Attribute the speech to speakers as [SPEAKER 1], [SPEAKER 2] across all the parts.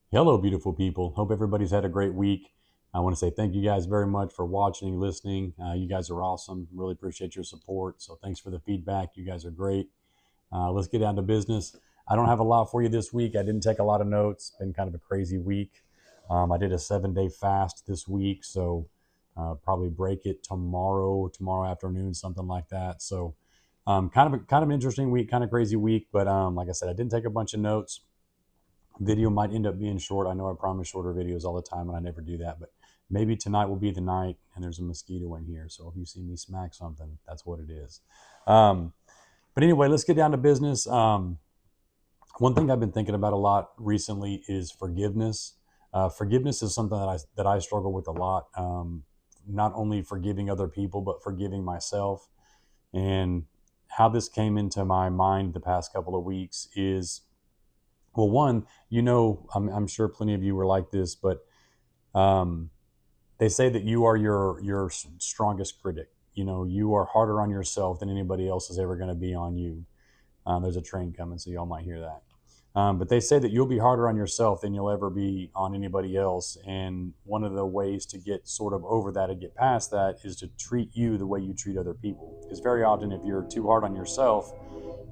[SPEAKER 1] Hello, beautiful people. Hope everybody's had a great week. I want to say thank you guys very much for watching, listening. You guys are awesome. Really appreciate your support. So, thanks for the feedback. You guys are great. Let's get down to business. I don't have a lot for you this week. I didn't take a lot of notes. Been kind of a crazy week. I did a 7-day fast this week, so probably break it tomorrow afternoon, something like that. So, kind of an interesting week, kind of crazy week. But like I said, I didn't take a bunch of notes. Video might end up being short. I know I promise shorter videos all the time, and I never do that. But maybe tonight will be the night, and there's a mosquito in here. So if you see me smack something, that's what it is. Um, but anyway, let's get down to business. One thing I've been thinking about a lot recently is forgiveness. Forgiveness is something that I struggle with a lot. Not only forgiving other people, but forgiving myself. And how this came into my mind the past couple of weeks is, well, one, I'm sure plenty of you were like this, but um, they say that you are your strongest critic. You are harder on yourself than anybody else is ever going to be on you. There's a train coming, so y'all might hear that. But they say that you'll be harder on yourself than you'll ever be on anybody else. And one of the ways to get sort of over that and get past that is to treat you the way you treat other people. Because very often, if you're too hard on yourself,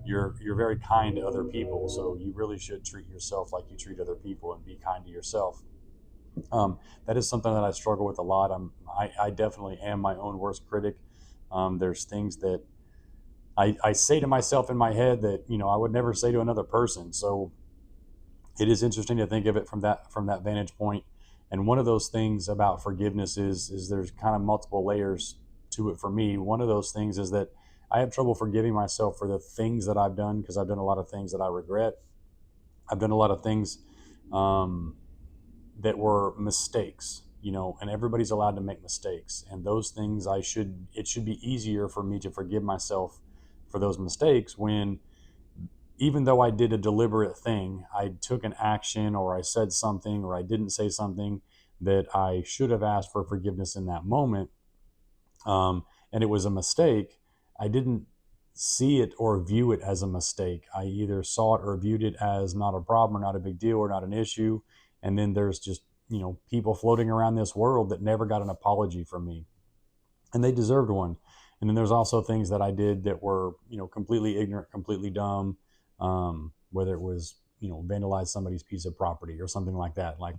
[SPEAKER 1] you're very kind to other people. So you really should treat yourself like you treat other people and be kind to yourself. That is something that I struggle with a lot. I definitely am my own worst critic. There's things that I say to myself in my head that I would never say to another person. So it is interesting to think of it from that vantage point. And one of those things about forgiveness is there's kind of multiple layers to it for me. One of those things is that I have trouble forgiving myself for the things that I've done, because I've done a lot of things that I regret. I've done a lot of things um, that were mistakes, and everybody's allowed to make mistakes. And those things, it should be easier for me to forgive myself for those mistakes when, even though I did a deliberate thing, I took an action, or I said something, or I didn't say something that I should have asked for forgiveness in that moment, and it was a mistake. I didn't see it or view it as a mistake. I either saw it or viewed it as not a problem, or not a big deal, or not an issue. And then there's just, people floating around this world that never got an apology from me, and they deserved one. And then there's also things that I did that were, completely ignorant, completely dumb, whether it was, vandalize somebody's piece of property or something like that, like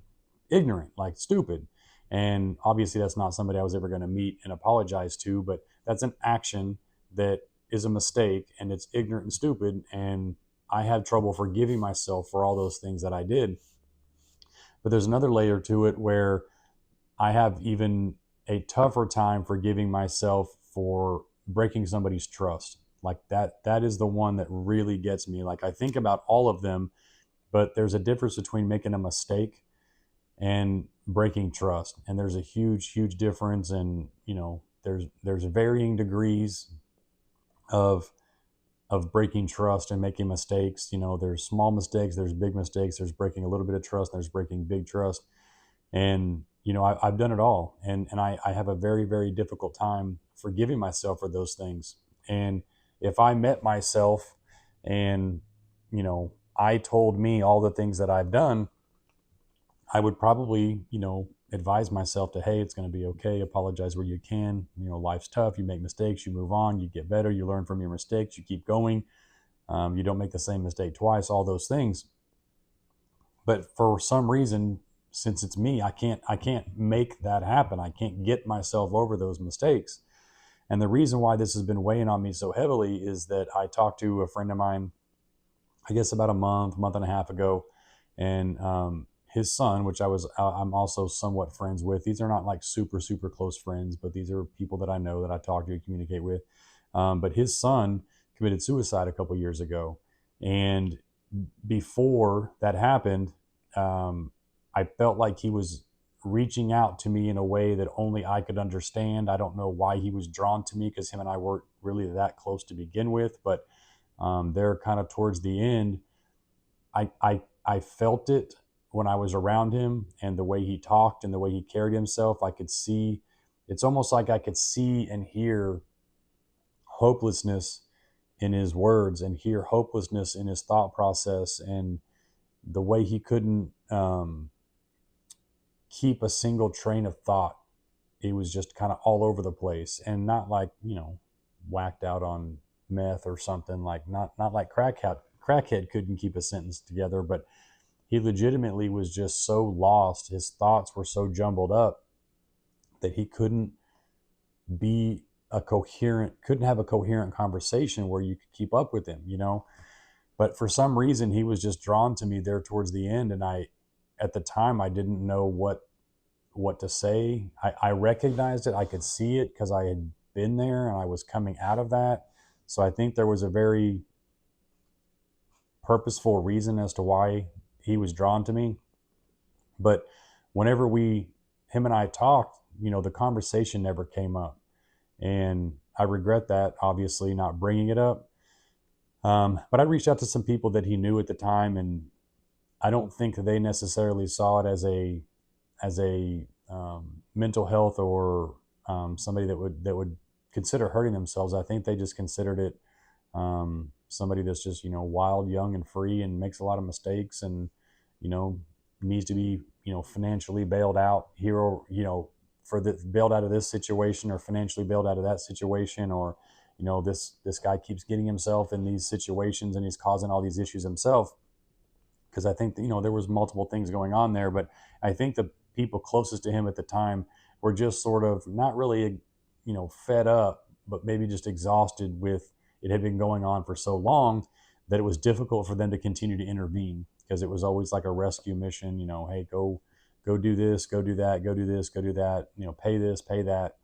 [SPEAKER 1] ignorant, like stupid. And obviously, that's not somebody I was ever going to meet and apologize to, but that's an action that is a mistake, and it's ignorant and stupid. And I had trouble forgiving myself for all those things that I did. But there's another layer to it where I have even a tougher time forgiving myself for breaking somebody's trust. Like that is the one that really gets me. Like, I think about all of them, but there's a difference between making a mistake and breaking trust. And there's a huge difference. And, there's varying degrees of breaking trust and making mistakes. There's small mistakes, there's big mistakes, there's breaking a little bit of trust, there's breaking big trust. And I've done it all, and I have a very, very difficult time forgiving myself for those things. And if I met myself, and I told me all the things that I've done, I would probably advise myself to, hey, it's going to be okay, apologize where you can. Life's tough, you make mistakes, you move on, you get better, you learn from your mistakes, you keep going. You don't make the same mistake twice, all those things. But for some reason, since it's me, I can't make that happen. I can't get myself over those mistakes. And the reason why this has been weighing on me so heavily is that I talked to a friend of mine, I guess about a month and a half ago. And his son, which I'm also somewhat friends with. These are not like super close friends, but these are people that I know, that I talk to, communicate with. But his son committed suicide a couple years ago. And before that happened, I felt like he was reaching out to me in a way that only I could understand. I don't know why he was drawn to me, because him and I weren't really that close to begin with. But there, kind of towards the end, I felt it when I was around him, and the way he talked and the way he carried himself. I could see, it's almost like I could see and hear hopelessness in his words, and hear hopelessness in his thought process, and the way he couldn't um, keep a single train of thought. He was just kind of all over the place, and not like, whacked out on meth or something, like not like crackhead couldn't keep a sentence together, but he legitimately was just so lost. His thoughts were so jumbled up that he be couldn't have a coherent conversation where you could keep up with him. But for some reason, he was just drawn to me there towards the end, and at the time, I didn't know what to say. I recognized it. I could see it because I had been there and I was coming out of that. So I think there was a very purposeful reason as to why he was drawn to me. But whenever him and I talked, the conversation never came up. And I regret that, obviously, not bringing it up. But I reached out to some people that he knew at the time, and I don't think they necessarily saw it as a mental health or somebody that would consider hurting themselves. I think they just considered it somebody that's just wild, young, and free, and makes a lot of mistakes, and needs to be financially bailed out here, or bailed out of this situation, or financially bailed out of that situation, or this guy keeps getting himself in these situations and he's causing all these issues himself. Because I think there was multiple things going on there, but I think the people closest to him at the time were just sort of not really fed up, but maybe just exhausted with it had been going on for so long that it was difficult for them to continue to intervene, because it was always like a rescue mission. Hey, go do this, go do that, go do this, go do that, pay this, pay that,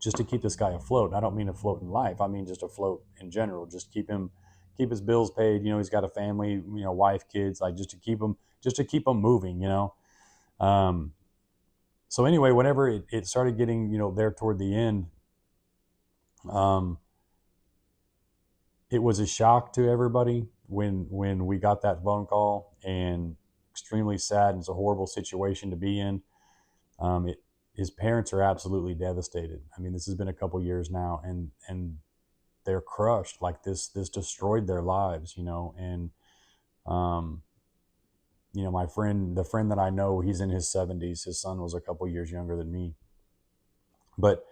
[SPEAKER 1] just to keep this guy afloat. I don't mean afloat in life. I mean just afloat in general. Just keep his bills paid. He's got a family, wife, kids, like just to keep him moving. Um, so anyway, whenever it started getting, there toward the end, um, it was a shock to everybody when we got that phone call, and extremely sad. And it's a horrible situation to be in. His parents are absolutely devastated. I mean, this has been a couple years now, and they're crushed. Like this destroyed their lives, and the friend that I know, he's in his 70s. His son was a couple years younger than me, but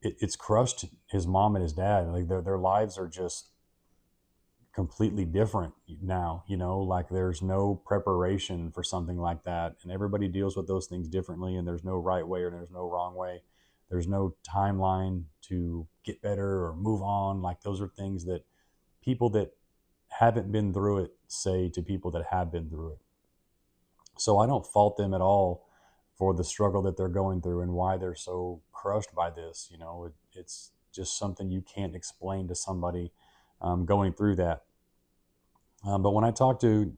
[SPEAKER 1] it's crushed his mom and his dad. Like their lives are just completely different now. Like there's no preparation for something like that, and everybody deals with those things differently, and there's no right way or there's no wrong way. There's no timeline to get better or move on. Like those are things that people that haven't been through it say to people that have been through it. So I don't fault them at all for the struggle that they're going through and why they're so crushed by this. It's just something you can't explain to somebody going through that. But when I talked to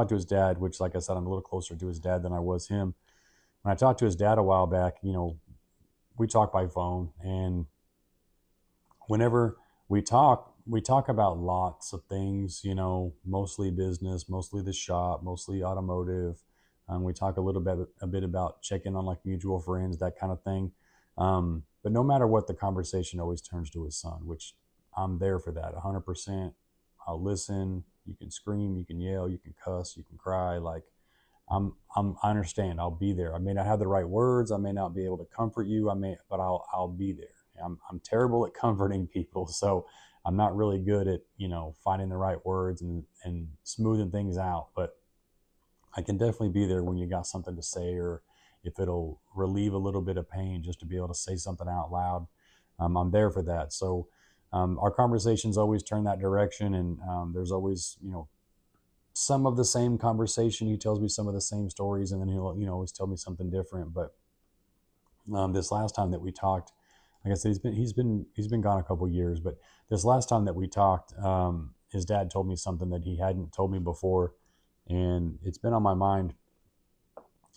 [SPEAKER 1] his dad, which, like I said, I'm a little closer to his dad than I was him. When I talked to his dad a while back, we talk by phone, and whenever we talk about lots of things, mostly business, mostly the shop, mostly automotive. We talk a bit about checking on like mutual friends, that kind of thing. But no matter what, the conversation always turns to his son, which I'm there for that 100%. I'll listen. You can scream, you can yell, you can cuss, you can cry. Like I understand. I'll be there. I may not have the right words. I may not be able to comfort you. But I'll be there. I'm terrible at comforting people, so I'm not really good at finding the right words and smoothing things out. But I can definitely be there when you got something to say, or if it'll relieve a little bit of pain, just to be able to say something out loud. I'm there for that. So our conversations always turn that direction, and there's always some of the same conversation. He tells me some of the same stories, and then he'll always tell me something different. But this last time that we talked, like I said, he's been gone a couple years, but this last time that we talked, his dad told me something that he hadn't told me before, and it's been on my mind.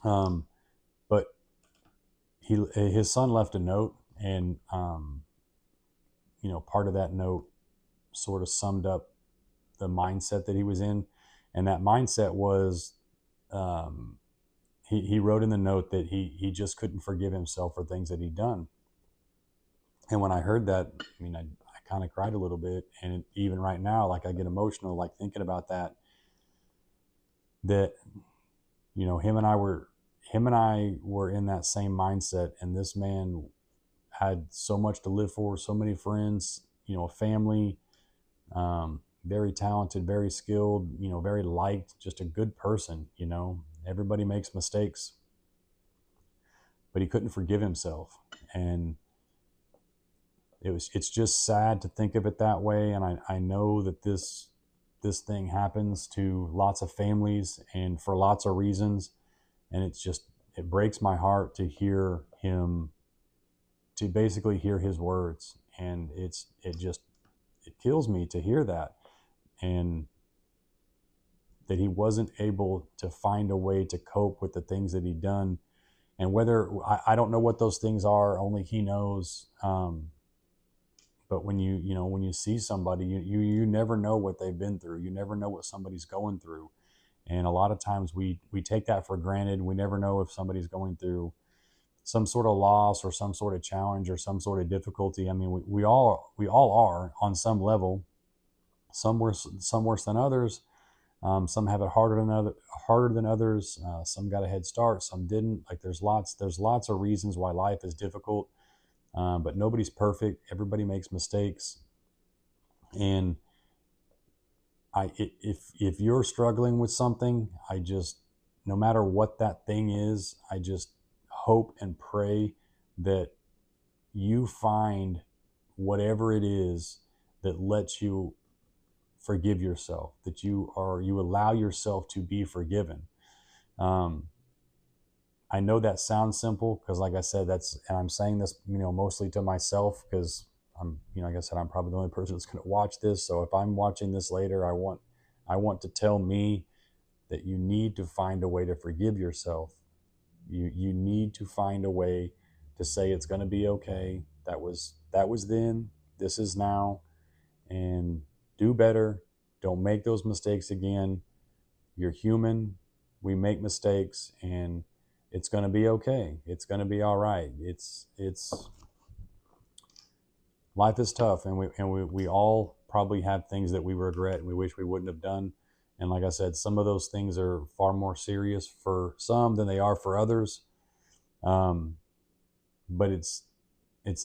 [SPEAKER 1] But his son left a note, and part of that note sort of summed up the mindset that he was in, and that mindset was, he wrote in the note that he just couldn't forgive himself for things that he'd done. And when I heard that, I mean, I kind of cried a little bit, and even right now, like I get emotional, like thinking about that. that, him and I were in that same mindset, and this man had so much to live for, so many friends, a family, very talented, very skilled, very liked, just a good person. Everybody makes mistakes, but he couldn't forgive himself. And it's just sad to think of it that way. And I know that this thing happens to lots of families and for lots of reasons. And it breaks my heart to hear him, to basically hear his words. And it kills me to hear that. And that he wasn't able to find a way to cope with the things that he'd done. And whether, I don't know what those things are, only he knows. But when when you see somebody, you never know what they've been through. You never know what somebody's going through. And a lot of times we take that for granted. We never know if somebody's going through some sort of loss or some sort of challenge or some sort of difficulty. I mean, we all are on some level, some worse than others. Some have it harder than others. Some got a head start, some didn't. Like there's lots of reasons why life is difficult. But nobody's perfect. Everybody makes mistakes. And if you're struggling with something, no matter what that thing is, I just hope and pray that you find whatever it is that lets you forgive yourself, that you allow yourself to be forgiven. I know that sounds simple because, like I said, and I'm saying this, mostly to myself because like I said, I'm probably the only person that's going to watch this. So if I'm watching this later, I want to tell me that you need to find a way to forgive yourself. You need to find a way to say it's going to be okay. That was then. This is now, and do better. Don't make those mistakes again. You're human. We make mistakes, and it's going to be okay. It's going to be all right. It's life is tough, and we all probably have things that we regret and we wish we wouldn't have done. And like I said, some of those things are far more serious for some than they are for others. But it's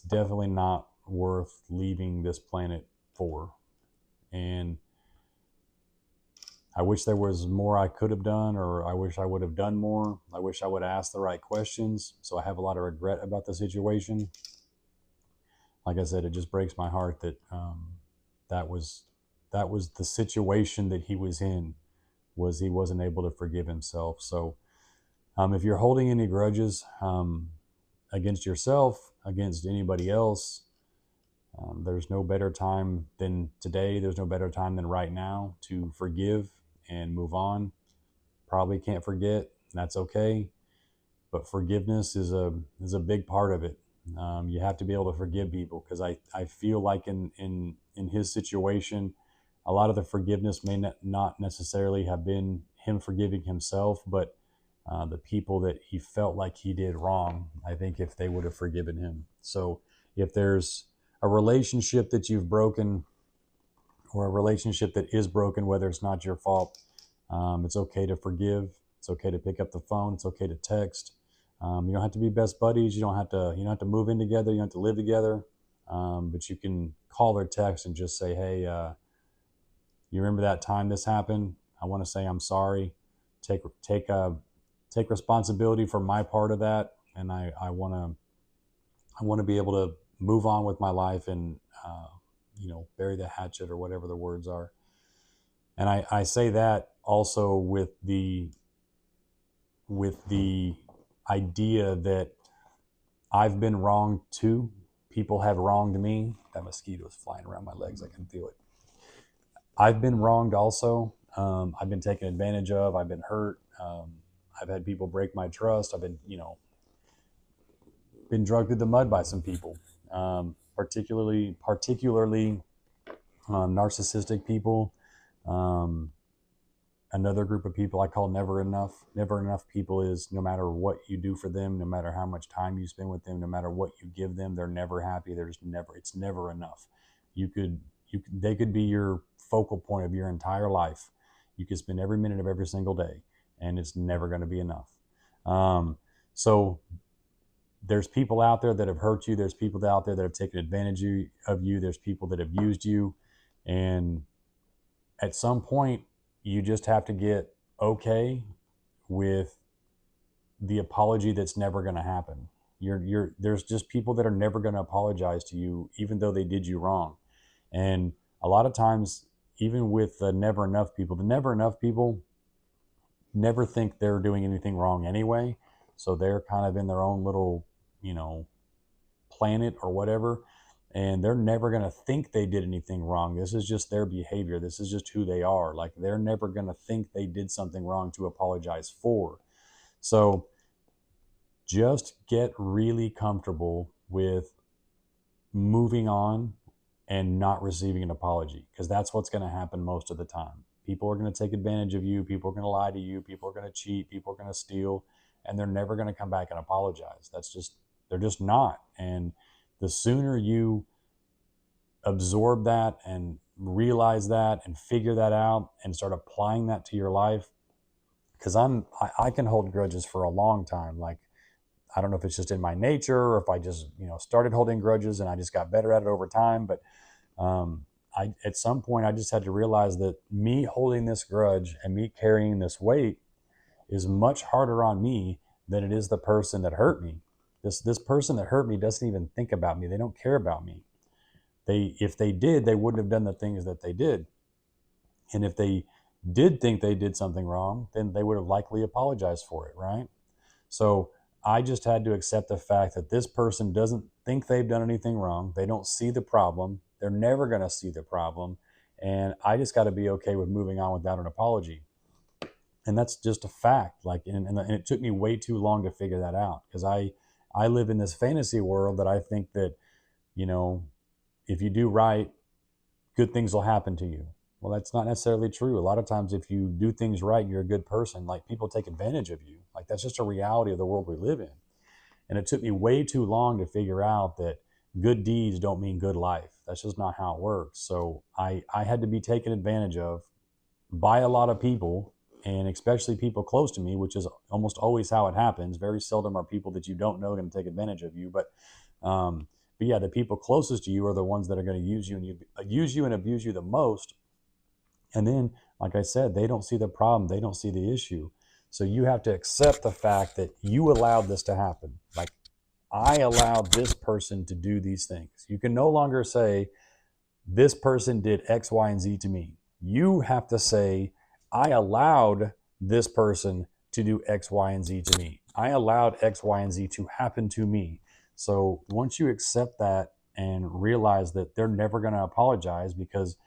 [SPEAKER 1] definitely not worth leaving this planet for. And I wish there was more I could have done, or I wish I would have done more. I wish I would have asked the right questions. So I have a lot of regret about the situation. Like I said, it just breaks my heart that that was the situation that he was in, was he wasn't able to forgive himself. So if you're holding any grudges against yourself, against anybody else, there's no better time than today. There's no better time than right now to forgive and move on. Probably can't forget. That's okay. But forgiveness is a big part of it. You have to be able to forgive people, because I feel like in his situation, a lot of the forgiveness may not necessarily have been him forgiving himself, but the people that he felt like he did wrong, I think if they would have forgiven him. So if there's a relationship that you've broken, or a relationship that is broken, whether it's not your fault, it's okay to forgive. It's okay to pick up the phone. It's okay to text. You don't have to be best buddies. You don't have to move in together. You don't have to live together. But you can call or text and just say, hey, you remember that time this happened? I want to say I'm sorry. Take responsibility for my part of that, and I want to be able to move on with my life and bury the hatchet, or whatever the words are. And I say that also with the idea that I've been wronged too. People have wronged me. That mosquito is flying around my legs. I can feel it. I've been wronged also. I've been taken advantage of. I've been hurt. I've had people break my trust. I've been dragged through the mud by some people, particularly narcissistic people. Another group of people I call never enough. Never enough people is, no matter what you do for them, no matter how much time you spend with them, no matter what you give them, they're never happy. It's never enough. They could be your focal point of your entire life. You could spend every minute of every single day, and it's never going to be enough. So there's people out there that have hurt you. There's people out there that have taken advantage of you. There's people that have used you. And at some point, you just have to get okay with the apology that's never going to happen. There's just people that are never going to apologize to you, even though they did you wrong. And a lot of times, even with the never enough people never think they're doing anything wrong anyway. So they're kind of in their own little, planet or whatever. And they're never going to think they did anything wrong. This is just their behavior. This is just who they are. Like, they're never going to think they did something wrong to apologize for. So just get really comfortable with moving on and not receiving an apology, because that's what's going to happen most of the time. People are going to take advantage of you. People are going to lie to you. People are going to cheat. People are going to steal, and they're never going to come back and apologize. They're just not. And the sooner you absorb that and realize that and figure that out and start applying that to your life, because I can hold grudges for a long time. Like, I don't know if it's just in my nature or if I just, started holding grudges and I just got better at it over time. But at some point, I just had to realize that me holding this grudge and me carrying this weight is much harder on me than it is the person that hurt me. This person that hurt me doesn't even think about me. They don't care about me. If they did, they wouldn't have done the things that they did. And if they did think they did something wrong, then they would have likely apologized for it, right? So I just had to accept the fact that this person doesn't think they've done anything wrong. They don't see the problem. They're never going to see the problem. And I just got to be okay with moving on without an apology. And that's just a fact. Like, and it took me way too long to figure that out, because I live in this fantasy world that I think that, if you do right, good things will happen to you. Well, that's not necessarily true. A lot of times, if you do things right, you're a good person. Like, people take advantage of you. Like, that's just a reality of the world we live in. And it took me way too long to figure out that good deeds don't mean good life. That's just not how it works. So I had to be taken advantage of by a lot of people, and especially people close to me, which is almost always how it happens. Very seldom are people that you don't know going to take advantage of you. But yeah, the people closest to you are the ones that are going to use you and abuse you the most. And then, like I said, they don't see the problem. They don't see the issue. So you have to accept the fact that you allowed this to happen. Like, I allowed this person to do these things. You can no longer say, this person did X, Y, and Z to me. You have to say, I allowed this person to do X, Y, and Z to me. I allowed X, Y, and Z to happen to me. So once you accept that and realize that they're never going to apologize because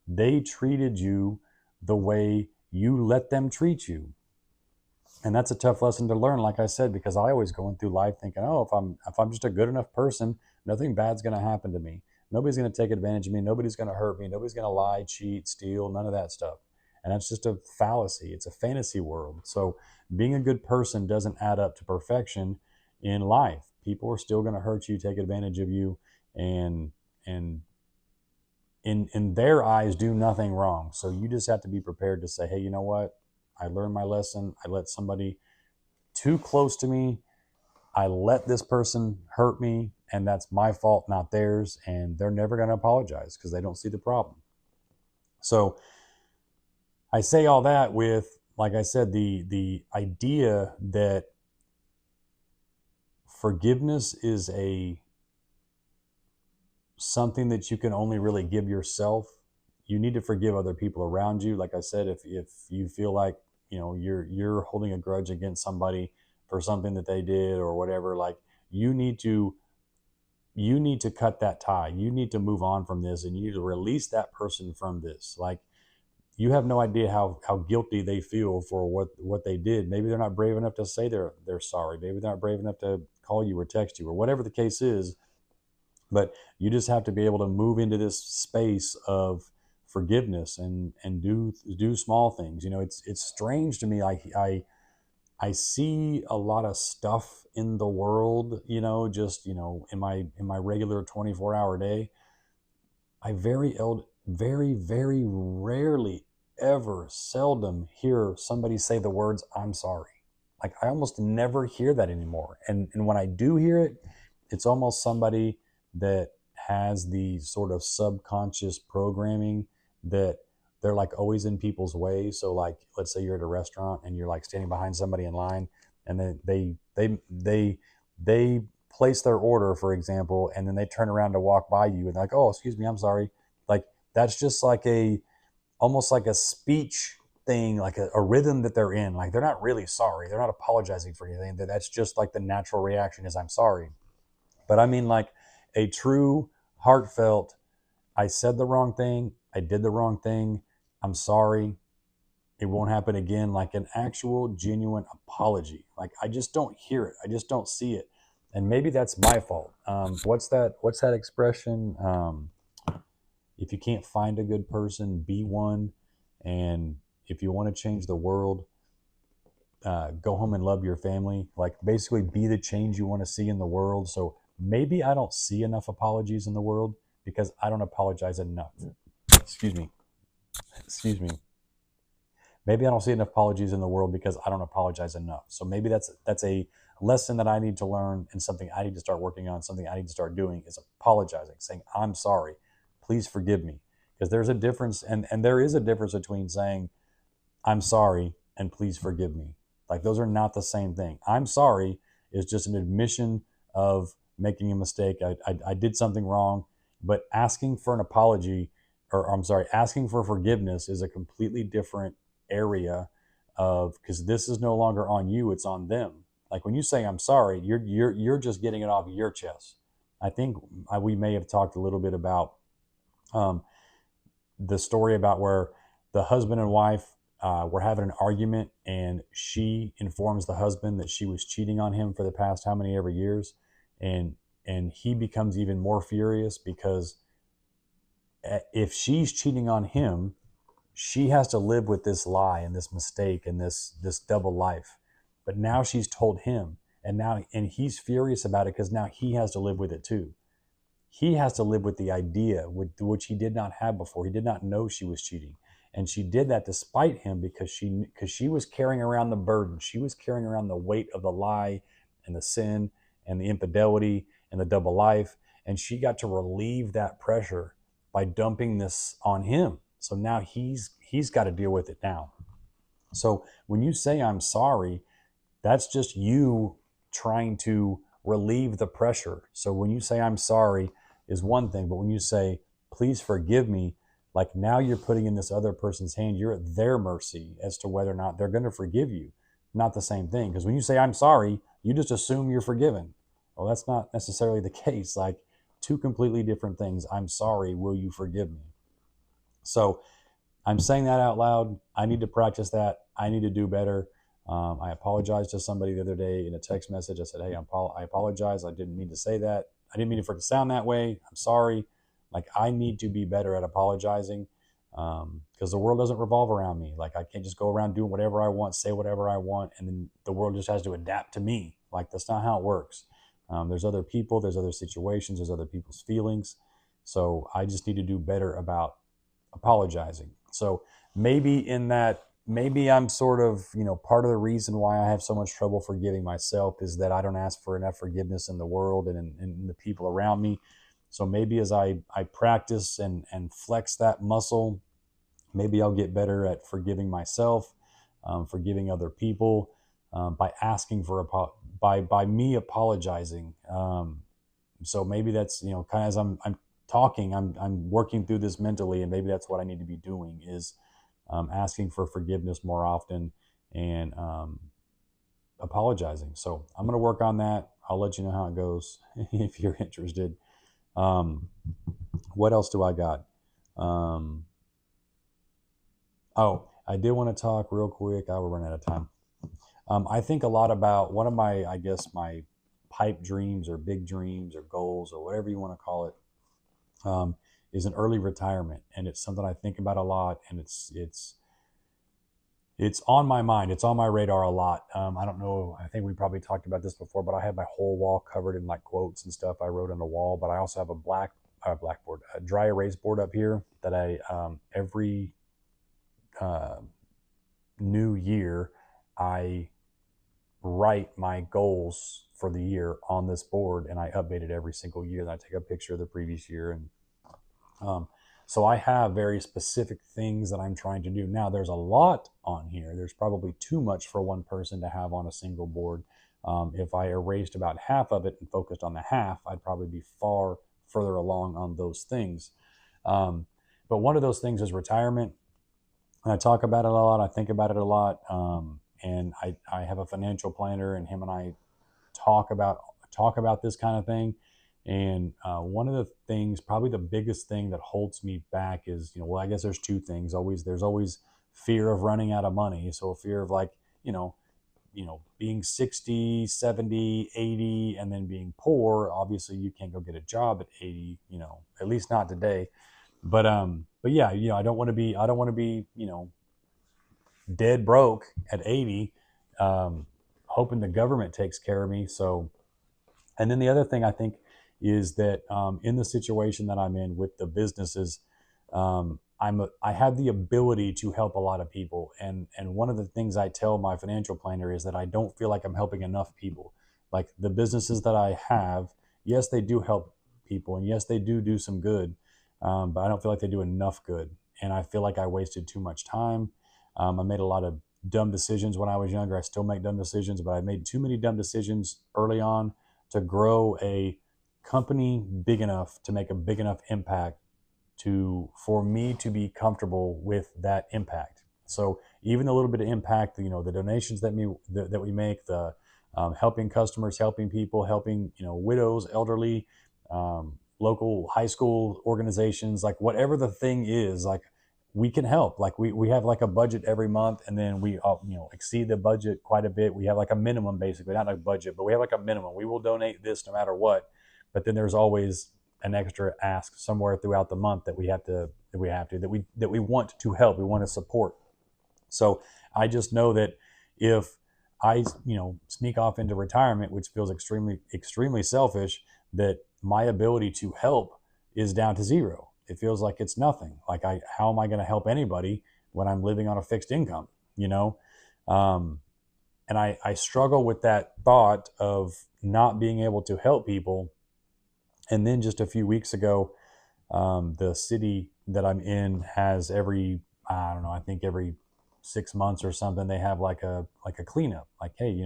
[SPEAKER 1] they treated you the way you let them treat you. And that's a tough lesson to learn, like I said, because I always going through life thinking, oh, if I'm just a good enough person, nothing bad's going to happen to me. Nobody's going to take advantage of me. Nobody's going to hurt me. Nobody's going to lie, cheat, steal, none of that stuff. And that's just a fallacy. It's a fantasy world. So being a good person doesn't add up to perfection in life. People are still going to hurt you, take advantage of you, and in their eyes do nothing wrong. So you just have to be prepared to say, hey, you know what? I learned my lesson. I let somebody too close to me. I let this person hurt me, and that's my fault, not theirs. And they're never going to apologize because they don't see the problem. So I say all that with, like I said, the idea that forgiveness is something that you can only really give yourself. You need to forgive other people around you. Like I said, if you feel like, you're holding a grudge against somebody for something that they did or whatever, like, you need to cut that tie. You need to move on from this, and you need to release that person from this. Like, you have no idea how guilty they feel for what they did. Maybe they're not brave enough to say they're sorry. Maybe they're not brave enough to call you or text you or whatever the case is. But you just have to be able to move into this space of forgiveness and do small things. It's strange to me. I see a lot of stuff in the world, just in my regular 24-hour day. I very very rarely ever seldom hear somebody say the words, I'm sorry. Like I almost never hear that anymore. And when I do hear it, it's almost somebody that has the sort of subconscious programming that they're like always in people's way. So like let's say you're at a restaurant and you're like standing behind somebody in line, and then they place their order, for example, and then they turn around to walk by you and they're like, oh, excuse me, I'm sorry. Like that's just like almost like a speech thing, like a rhythm that they're in. Like they're not really sorry. They're not apologizing for anything. That's just like the natural reaction is I'm sorry. But I mean like a true heartfelt, I said the wrong thing. I did the wrong thing. I'm sorry. It won't happen again. Like an actual genuine apology. Like I just don't hear it. I just don't see it. And maybe that's my fault. What's that expression? If you can't find a good person, be one. And if you want to change the world, go home and love your family. Like basically be the change you want to see in the world. So maybe I don't see enough apologies in the world because I don't apologize enough. Excuse me. Excuse me. Maybe I don't see enough apologies in the world because I don't apologize enough. So maybe that's a lesson that I need to learn and something I need to start working on, something I need to start doing is apologizing, saying, I'm sorry, please forgive me. Because there's a difference, and there is a difference between saying, I'm sorry and please forgive me. Like those are not the same thing. I'm sorry is just an admission of making a mistake. I did something wrong, but asking for an apology, or I'm sorry, asking for forgiveness is a completely different area of, because this is no longer on you, it's on them. Like when you say I'm sorry, you're just getting it off your chest. I think we may have talked a little bit about um, the story about where the husband and wife were having an argument, and she informs the husband that she was cheating on him for the past how many ever years, and he becomes even more furious because if she's cheating on him, she has to live with this lie and this mistake and this double life. But now she's told him, and he's furious about it because now he has to live with it too. He has to live with the idea, which he did not have before. He did not know she was cheating, and she did that despite him because she was carrying around the burden. She was carrying around the weight of the lie and the sin and the infidelity and the double life, and she got to relieve that pressure by dumping this on him. So now he's got to deal with it now. So when you say I'm sorry, that's just you trying to relieve the pressure. So when you say I'm sorry is one thing, but when you say please forgive me, like now you're putting in this other person's hand, you're at their mercy as to whether or not they're going to forgive you. Not the same thing, because when you say I'm sorry, you just assume you're forgiven. Well, that's not necessarily the case. Like two completely different things. I'm sorry, will you forgive me? So I'm saying that out loud. I need to practice that. I need to do better. I apologized to somebody the other day in a text message. I said, hey, I apologize. I didn't mean to say that. I didn't mean for it to sound that way. I'm sorry. Like, I need to be better at apologizing because the world doesn't revolve around me. Like, I can't just go around doing whatever I want, say whatever I want, and then the world just has to adapt to me. Like, that's not how it works. There's other people, there's other situations, there's other people's feelings. So I just need to do better about apologizing. So maybe I'm sort of, part of the reason why I have so much trouble forgiving myself is that I don't ask for enough forgiveness in the world and in the people around me. So maybe as I practice and flex that muscle, maybe I'll get better at forgiving myself, forgiving other people, by asking for by me apologizing. So maybe that's, kind of as I'm talking, I'm working through this mentally, and maybe that's what I need to be doing is asking for forgiveness more often and apologizing. So I'm going to work on that. I'll let you know how it goes if you're interested. What else do I got? Oh, I did want to talk real quick. I will run out of time. I think a lot about one of my, I guess, my pipe dreams or big dreams or goals or whatever you want to call it, is an early retirement, and it's something I think about a lot, and it's on my mind. It's on my radar a lot. I don't know. I think we probably talked about this before, but I have my whole wall covered in like quotes and stuff I wrote on the wall. But I also have a dry erase board up here that I every new year, I write my goals for the year on this board, and I update it every single year. And I take a picture of the previous year, and so I have very specific things that I'm trying to do. Now, there's a lot on here. There's probably too much for one person to have on a single board. If I erased about half of it and focused on the half, I'd probably be far further along on those things. But one of those things is retirement. And I talk about it a lot. I think about it a lot. And I have a financial planner, and him and I talk about this kind of thing. And one of the things, probably the biggest thing that holds me back is, well, I guess there's two things. There's always fear of running out of money. So a fear of, like, being 60, 70, 80, and then being poor. Obviously you can't go get a job at 80, at least not today. But yeah, I don't want to be, dead broke at 80, hoping the government takes care of me. So, and then the other thing I think is that in the situation that I'm in with the businesses, I have the ability to help a lot of people. And one of the things I tell my financial planner is that I don't feel like I'm helping enough people. Like, the businesses that I have, yes, they do help people, and yes, they do some good, but I don't feel like they do enough good. And I feel like I wasted too much time. I made a lot of dumb decisions when I was younger. I still make dumb decisions, but I made too many dumb decisions early on to grow a company big enough to make a big enough impact for me to be comfortable with that impact. So even a little bit of impact, the donations that we make, the helping customers, helping people, helping widows, elderly, local high school organizations, like whatever the thing is, like, we can help. Like, we have like a budget every month, and then we exceed the budget quite a bit. We have like a minimum, basically, not a budget, but we have like a minimum. We will donate this no matter what. But then there's always an extra ask somewhere throughout the month that we want to help, we want to support. So I just know that if I sneak off into retirement, which feels extremely selfish, that my ability to help is down to zero. It feels like it's nothing. Like, how am I going to help anybody when I'm living on a fixed income? And I struggle with that thought of not being able to help people. And then just a few weeks ago, the city that I'm in has every 6 months or something, they have like a cleanup. Like, hey,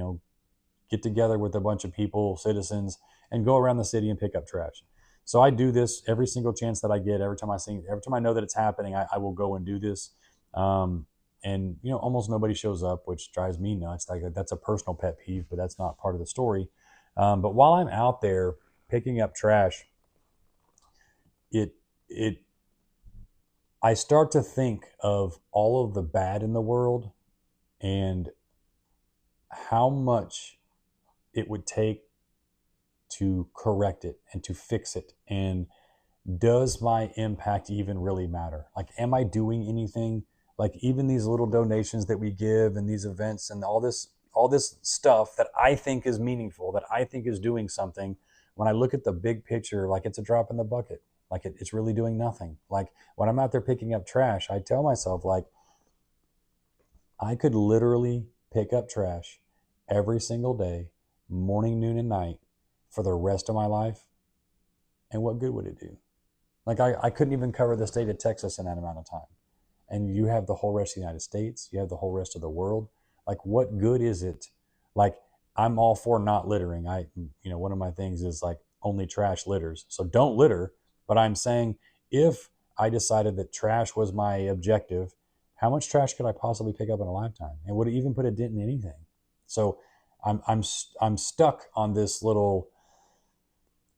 [SPEAKER 1] get together with a bunch of people, citizens, and go around the city and pick up trash. So I do this every single chance that I get. Every time I know that it's happening, I will go and do this. And almost nobody shows up, which drives me nuts. Like, that's a personal pet peeve, but that's not part of the story. But while I'm out there picking up trash, I start to think of all of the bad in the world and how much it would take to correct it and to fix it. And does my impact even really matter? Like, am I doing anything? Like, even these little donations that we give and these events and all this stuff that I think is meaningful, that I think is doing something, when I look at the big picture, like, it's a drop in the bucket. Like, it's really doing nothing. Like, when I'm out there picking up trash, I tell myself, like, I could literally pick up trash every single day, morning, noon, and night, for the rest of my life. And what good would it do? Like, I couldn't even cover the state of Texas in that amount of time. And you have the whole rest of the United States. You have the whole rest of the world. Like, what good is it? Like, I'm all for not littering. One of my things is, like, only trash litters. So don't litter. But I'm saying, if I decided that trash was my objective, how much trash could I possibly pick up in a lifetime? And would it even put a dent in anything? So I'm stuck on this little,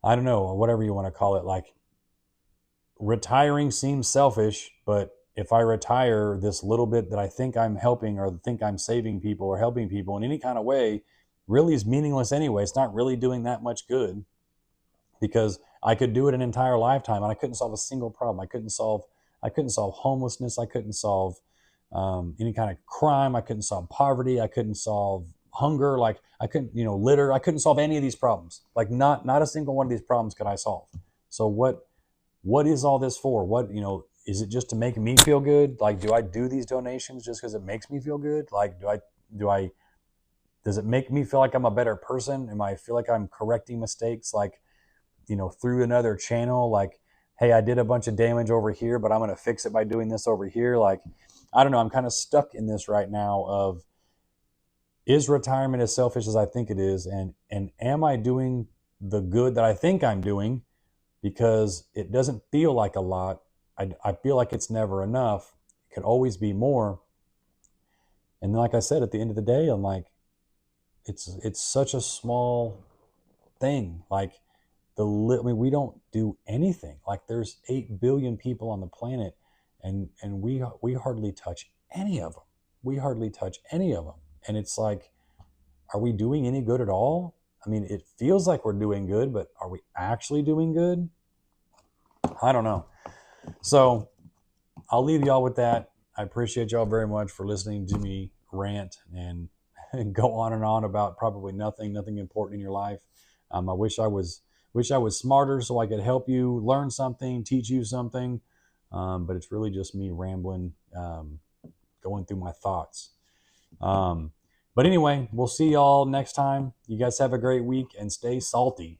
[SPEAKER 1] I don't know, whatever you want to call it. Like, retiring seems selfish, but if I retire, this little bit that I think I'm helping, or think I'm saving people or helping people in any kind of way, really is meaningless anyway. It's not really doing that much good, because I could do it an entire lifetime and I couldn't solve a single problem. I couldn't solve homelessness. I couldn't solve any kind of crime. I couldn't solve poverty. I couldn't solve hunger. Like, I couldn't, litter. I couldn't solve any of these problems. Like, not a single one of these problems could I solve. So what is all this for? What, is it just to make me feel good? Like, do I do these donations just because it makes me feel good? Like, does it make me feel like I'm a better person? Am I feel like I'm correcting mistakes, like, through another channel? Like, hey, I did a bunch of damage over here, but I'm going to fix it by doing this over here. Like, I don't know. I'm kind of stuck in this right now of, is retirement as selfish as I think it is? And am I doing the good that I think I'm doing? Because it doesn't feel like a lot. I feel like it's never enough. It could always be more. And then, like I said, at the end of the day, I'm like, it's such a small thing. Like, I mean, we don't do anything. Like, there's 8 billion people on the planet, and we hardly touch any of them. We hardly touch any of them. And it's like, are we doing any good at all? I mean, it feels like we're doing good, but are we actually doing good? I don't know. So I'll leave y'all with that. I appreciate y'all very much for listening to me rant and go on and on about probably nothing important in your life. I wish I was smarter so I could help you learn something, teach you something. But it's really just me rambling, going through my thoughts. But anyway, we'll see y'all next time. You guys have a great week and stay salty.